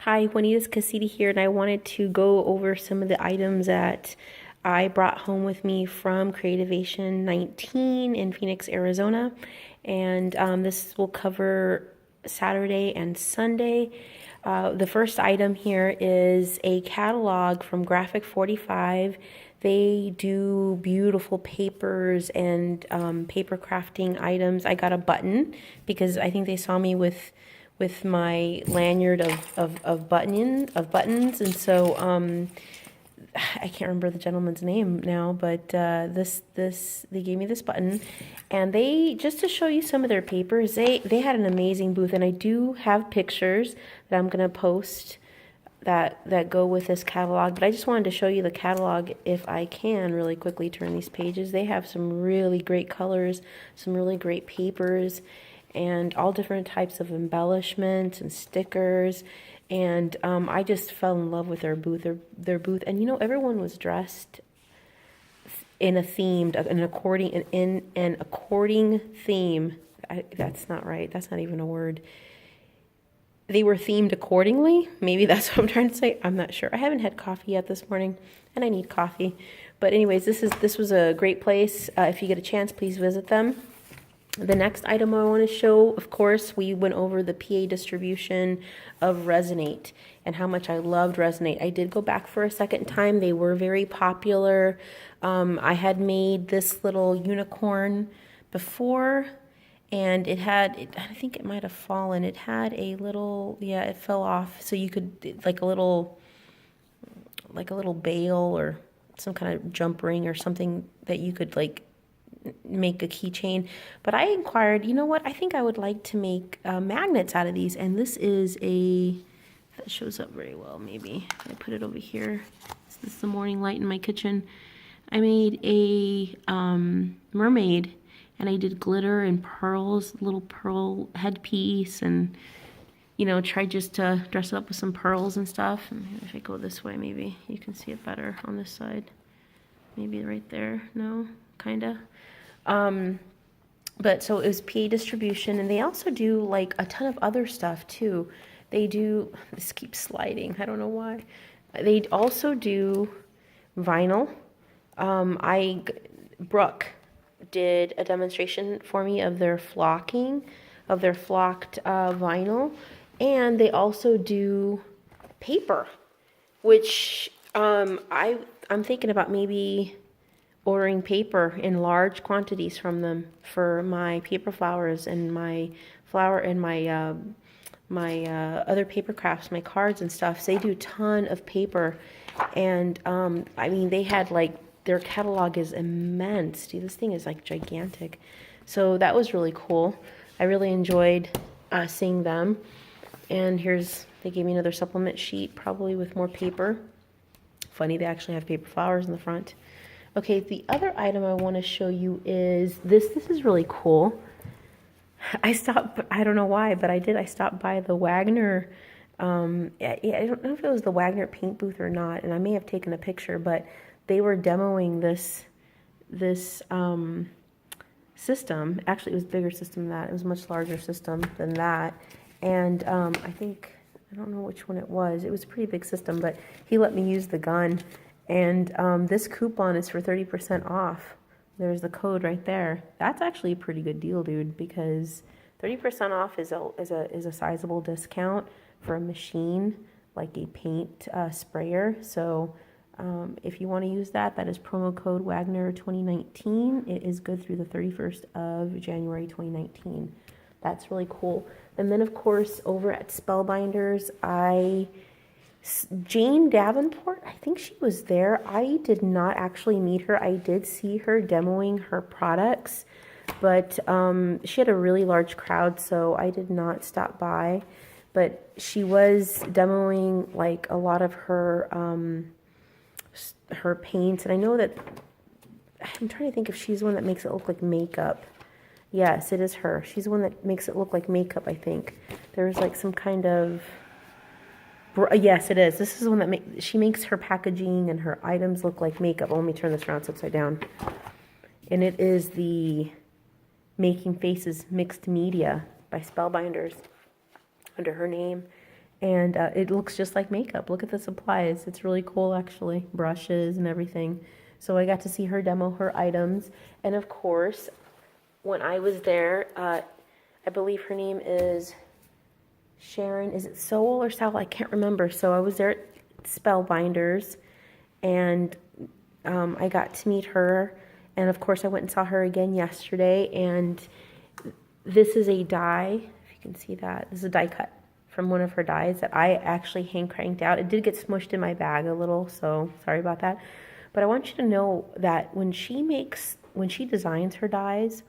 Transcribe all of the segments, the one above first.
Hi, Juanita's Casita here, and I wanted to go over some of the items that I brought home with me from Creativation 19 in Phoenix, Arizona. And this will cover Saturday and Sunday. The first item here is a catalog from Graphic 45. They do beautiful papers and paper crafting items. I got a button because I think they saw me with my lanyard of buttons, and so I can't remember the gentleman's name now, but this they gave me this button, and they, just to show you some of their papers, they had an amazing booth, and I do have pictures that I'm gonna post that go with this catalog, but I just wanted to show you the catalog if I can really quickly turn these pages. They have some really great colors, some really great papers, and all different types of embellishments and stickers. And I just fell in love with their booth. Their booth, and everyone was dressed in a themed, in an according theme. That's not right. That's not even a word. They were themed accordingly. Maybe that's what I'm trying to say. I'm not sure. I haven't had coffee yet this morning, and I need coffee. But anyways, this was a great place. If you get a chance, please visit them. The next item I want to show, of course, we went over the PA distribution of Resonate and how much I loved Resonate. I did go back for a second time. They were very popular. I had made this little unicorn before, and I think it might have fallen. It had a little, yeah, it fell off. So you could, like a little bail or some kind of jump ring or something that you could make a keychain. But I inquired, you know what, I think I would like to make magnets out of these, and this is that shows up very well. Maybe I put it over here. This is the morning light in my kitchen. I made a mermaid, and I did glitter and pearls, little pearl headpiece, and tried just to dress it up with some pearls and stuff. And if I go this way, maybe you can see it better on this side. Maybe right there. No, kinda. But so it was PA distribution, and they also do like a ton of other stuff too. They do, this keeps sliding, I don't know why. They also do vinyl. Brooke did a demonstration for me of their flocked vinyl, and they also do paper, which I'm thinking about maybe ordering paper in large quantities from them for my paper flowers and my other paper crafts, my cards and stuff. So they do a ton of paper, and I mean, they had their catalog is immense. Dude, this thing is gigantic. So that was really cool. I really enjoyed seeing them. And they gave me another supplement sheet, probably with more paper. Funny, they actually have paper flowers in the front. Okay, the other item I want to show you is this. This is really cool. I don't know why, but I did. I stopped by the Wagner, I don't know if it was the Wagner paint booth or not, and I may have taken a picture, but they were demoing this system. Actually, it was a bigger system than that. It was a much larger system than that. And I don't know which one it was. It was a pretty big system, but he let me use the gun. And this coupon is for 30% off. There's the code right there. That's actually a pretty good deal, dude, because 30% off is a sizable discount for a machine like a paint sprayer. So if you want to use that, that is promo code Wagner 2019. It is good through the 31st of January 2019. That's really cool. And then, of course, over at Spellbinders, Jane Davenport, I think she was there. I did not actually meet her. I did see her demoing her products, but she had a really large crowd, so I did not stop by. But she was demoing a lot of her paints, and I know that, I'm trying to think if she's the one that makes it look like makeup. Yes, it is her. She's the one that makes it look like makeup, I think. There's some kind of... Yes, it is. This is the one that she makes her packaging and her items look like makeup. Oh, let me turn this around upside down. And it is the Making Faces Mixed Media by Spellbinders under her name. And it looks just like makeup. Look at the supplies. It's really cool, actually. Brushes and everything. So I got to see her demo her items. And of course, when I was there, I believe her name is Sharon. Is it Soul or Sal? I can't remember. So I was there at Spellbinders, and I got to meet her. And of course, I went and saw her again yesterday. And this is a die, if you can see that. This is a die cut from one of her dies that I actually hand cranked out. It did get smushed in my bag a little, so sorry about that. But I want you to know that when she designs her dies,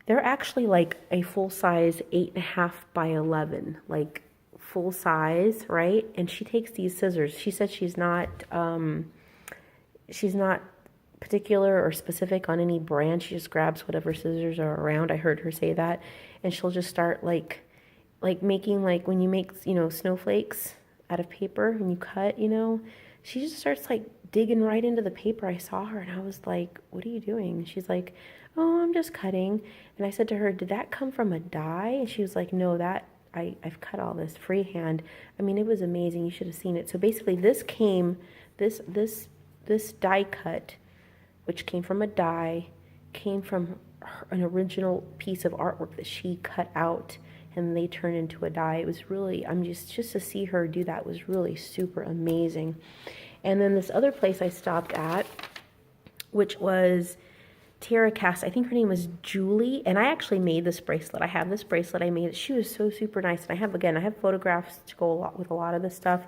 they're actually like a full size 8.5 by 11, like full size, right? And she takes these scissors. She said she's not particular or specific on any brand. She just grabs whatever scissors are around. I heard her say that. And she'll just start like making, like when you make, snowflakes out of paper and you cut, she just starts like digging right into the paper. I saw her and I was like, what are you doing? And she's like, oh, I'm just cutting. And I said to her, did that come from a die? And she was like, no, I've cut all this freehand. I mean, it was amazing. You should have seen it. So basically this die cut, which came from a die, came from an original piece of artwork that she cut out, and they turned into a die. It was really, just to see her do that was really super amazing. And then this other place I stopped at, which was Tiara Cast. I think her name was Julie, and I actually made this bracelet. I have this bracelet. I made it. She was so super nice. And I have photographs to go with a lot of this stuff,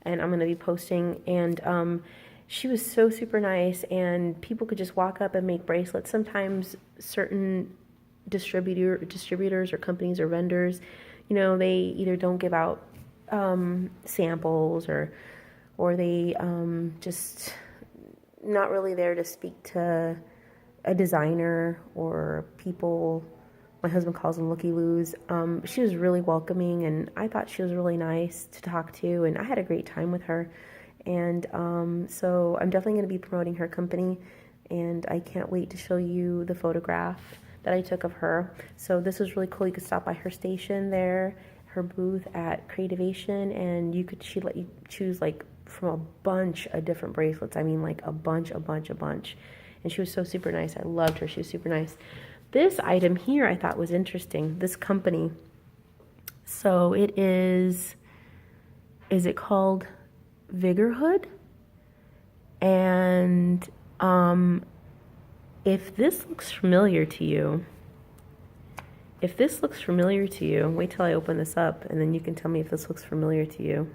and I'm going to be posting. And she was so super nice, and people could just walk up and make bracelets. Sometimes certain distributors or companies or vendors, they either don't give out samples or they just not really there to speak to a designer or people. My husband calls them looky-loos. She was really welcoming, and I thought she was really nice to talk to, and I had a great time with her. And so I'm definitely going to be promoting her company, and I can't wait to show you the photograph that I took of her. So this was really cool. You could stop by her station there, her booth at Creativation, and she let you choose like from a bunch of different bracelets. I mean, like a bunch. And she was so super nice. I loved her. She was super nice. This item here I thought was interesting. This company. So it is it called Vigorhood? And if this looks familiar to you, wait till I open this up, and then you can tell me if this looks familiar to you.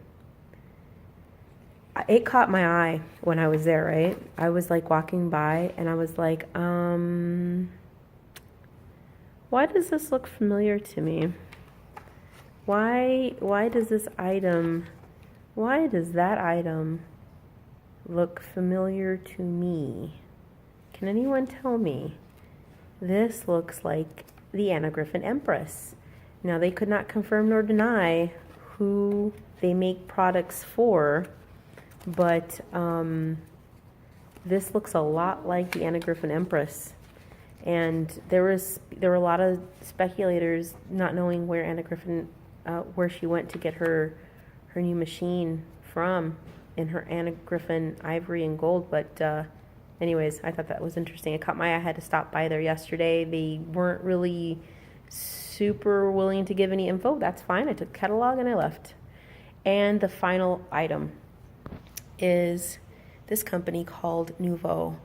It caught my eye when I was there, right? I was like walking by, and I was like, why does this look familiar to me? Why does that item look familiar to me? Can anyone tell me? This looks like the Anna Griffin Empress. Now, they could not confirm nor deny who they make products for, but this looks a lot like the Anna Griffin Empress. And there were a lot of speculators not knowing where Anna Griffin, where she went to get her new machine from in her Anna Griffin ivory and gold. But anyways, I thought that was interesting. It caught my eye. I had to stop by there yesterday. They weren't really super willing to give any info. That's fine. I took the catalog and I left. And the final item is this company called Nouveau.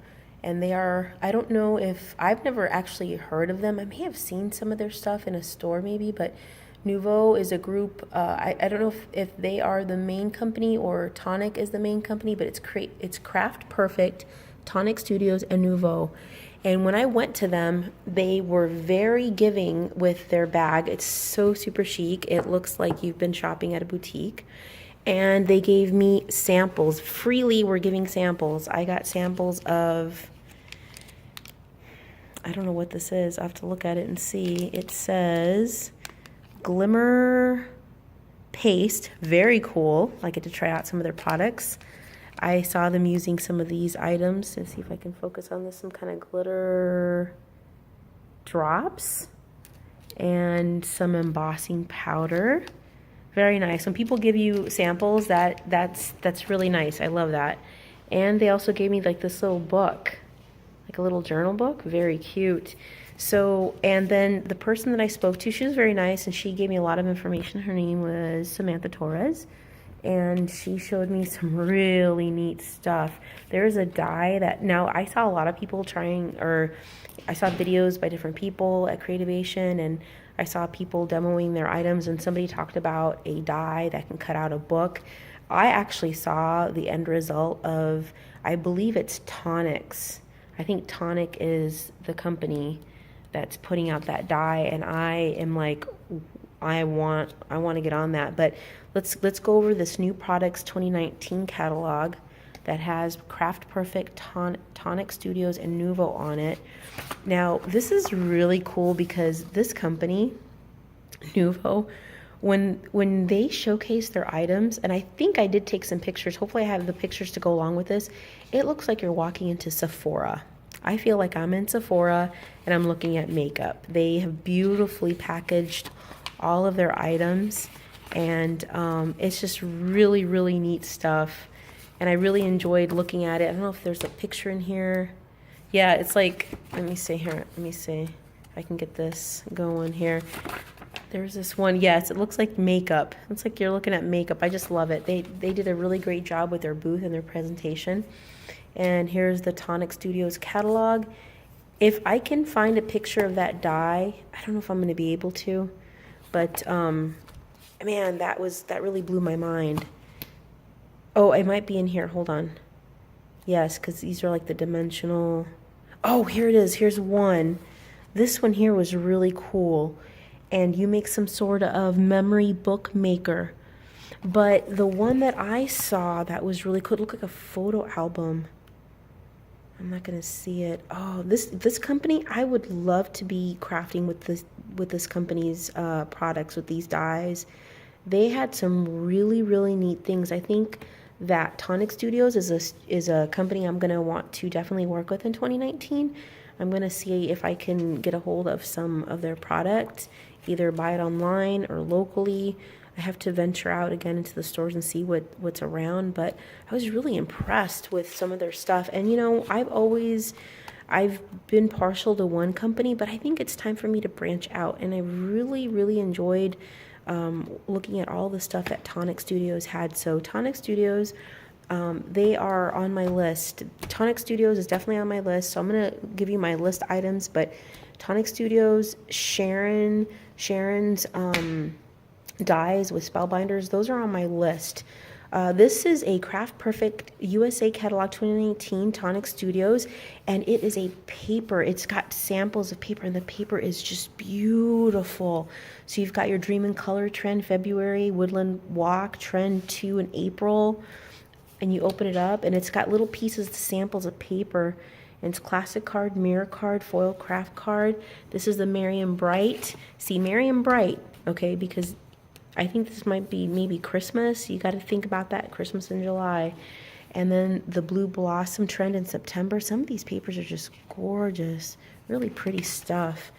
And they are, I don't know if, I've never actually heard of them. I may have seen some of their stuff in a store maybe, but Nouveau is a group. I don't know if they are the main company or Tonic is the main company, but it's Craft Perfect, Tonic Studios, and Nouveau. And when I went to them, they were very giving with their bag. It's so super chic. It looks like you've been shopping at a boutique. And they gave me samples. Freely we're giving samples. I got samples of, I don't know what this is. I have to look at it and see. It says Glimmer Paste. Very cool. I get to try out some of their products. I saw them using some of these items. Let's see if I can focus on this. Some kind of glitter drops and some embossing powder. Very nice. When people give you samples, that's really nice. I love that. And they also gave me like this little book, like a little journal book. Very cute. So, and then the person that I spoke to, she was very nice, and she gave me a lot of information. Her name was Samantha Torres, and she showed me some really neat stuff. There's a die that, now I saw a lot of people trying, or I saw videos by different people at Creativation, and I saw people demoing their items, and somebody talked about a die that can cut out a book. I actually saw the end result of, I believe it's Tonics. I think Tonic is the company that's putting out that die, and I am like, I want to get on that. But let's go over this new products 2019 catalog that has Craft Perfect, Tonic Studios, and Nuvo on it. Now, this is really cool because this company, Nuvo, when they showcase their items, and I think I did take some pictures, hopefully I have the pictures to go along with this, it looks like you're walking into Sephora. I feel like I'm in Sephora and I'm looking at makeup. They have beautifully packaged all of their items, and it's just really, really neat stuff. And I really enjoyed looking at it. I don't know if there's a picture in here. Yeah, it's like, let me see here. Let me see if I can get this going here. There's this one. Yes, it looks like makeup. It's like you're looking at makeup. I just love it. They did a really great job with their booth and their presentation. And here's the Tonic Studios catalog. If I can find a picture of that die, I don't know if I'm going to be able to, but man, that really blew my mind. Oh, it might be in here. Hold on. Yes, because these are like the dimensional. Oh, here it is. Here's one. This one here was really cool. And you make some sort of memory bookmaker. But the one that I saw that was really cool, it looked like a photo album. I'm not gonna see it. Oh, this company, I would love to be crafting with this company's products, with these dies. They had some really, really neat things. I think that Tonic Studios is a company I'm gonna want to definitely work with in 2019. I'm gonna see if I can get a hold of some of their products, either buy it online or locally. I have to venture out again into the stores and see what's around, but I was really impressed with some of their stuff. And you know, I've been partial to one company, but I think it's time for me to branch out. And I really, really enjoyed looking at all the stuff that Tonic Studios had. So Tonic Studios, they are on my list. Tonic Studios is definitely on my list, so I'm gonna give you my list items. But Tonic Studios, Sharon's dies with spellbinders, those are on my list. This is a Craft Perfect USA Catalog 2019 Tonic Studios, and it is a paper. It's got samples of paper, and the paper is just beautiful. So you've got your Dream in Color trend February, Woodland Walk trend 2 in April, and you open it up, and it's got little pieces, samples of paper. And it's classic card, mirror card, foil craft card. This is the Merriam Bright. See, Merriam Bright, okay, because I think this might be maybe Christmas. You got to think about that, Christmas in July. And then the Blue Blossom trend in September. Some of these papers are just gorgeous, really pretty stuff.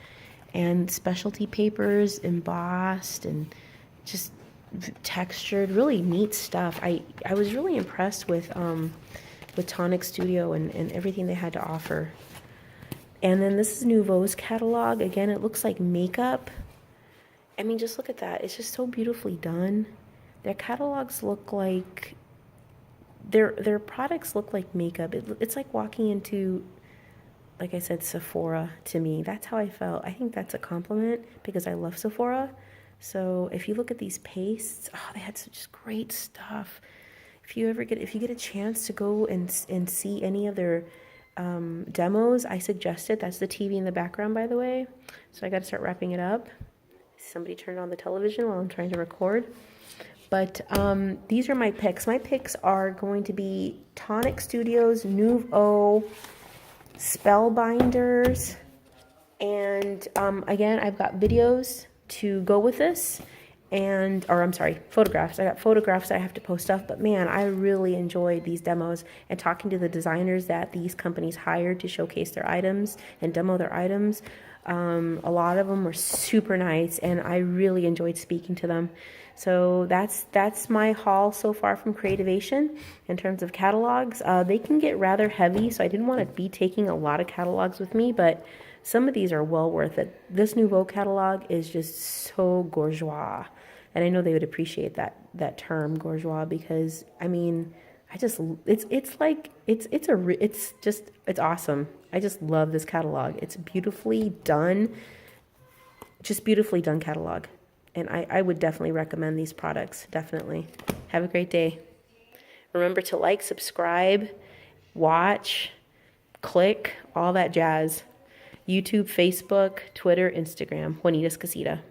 And specialty papers, embossed and just textured, really neat stuff. I was really impressed with Tonic Studio and everything they had to offer. And then this is Nuvo's catalog. Again, it looks like makeup. I mean, just look at that. It's just so beautifully done. Their catalogs look like, their products look like makeup. It's like walking into, like I said, Sephora to me. That's how I felt. I think that's a compliment because I love Sephora. So if you look at these pastes, oh, they had such great stuff. If you get a chance to go and see any of their demos, I suggest it. That's the TV in the background, by the way. So I got to start wrapping it up. Somebody turned on the television while I'm trying to record. But these are my picks. My picks are going to be Tonic Studios, Nuvo, Spellbinders, and again, I've got videos to go with this. Photographs. I got photographs that I have to post stuff, but man, I really enjoyed these demos and talking to the designers that these companies hired to showcase their items and demo their items. A lot of them were super nice, and I really enjoyed speaking to them. So that's my haul so far from Creativation in terms of catalogs. They can get rather heavy, so I didn't want to be taking a lot of catalogs with me, but some of these are well worth it. This Nouveau catalog is just so bourgeois, and I know they would appreciate that term bourgeois, because I mean, I just it's awesome. I just love this catalog. It's beautifully done, just beautifully done catalog. And I would definitely recommend these products. Definitely. Have a great day. Remember to like, subscribe, watch, click, all that jazz. YouTube, Facebook, Twitter, Instagram. Juanita's Casita.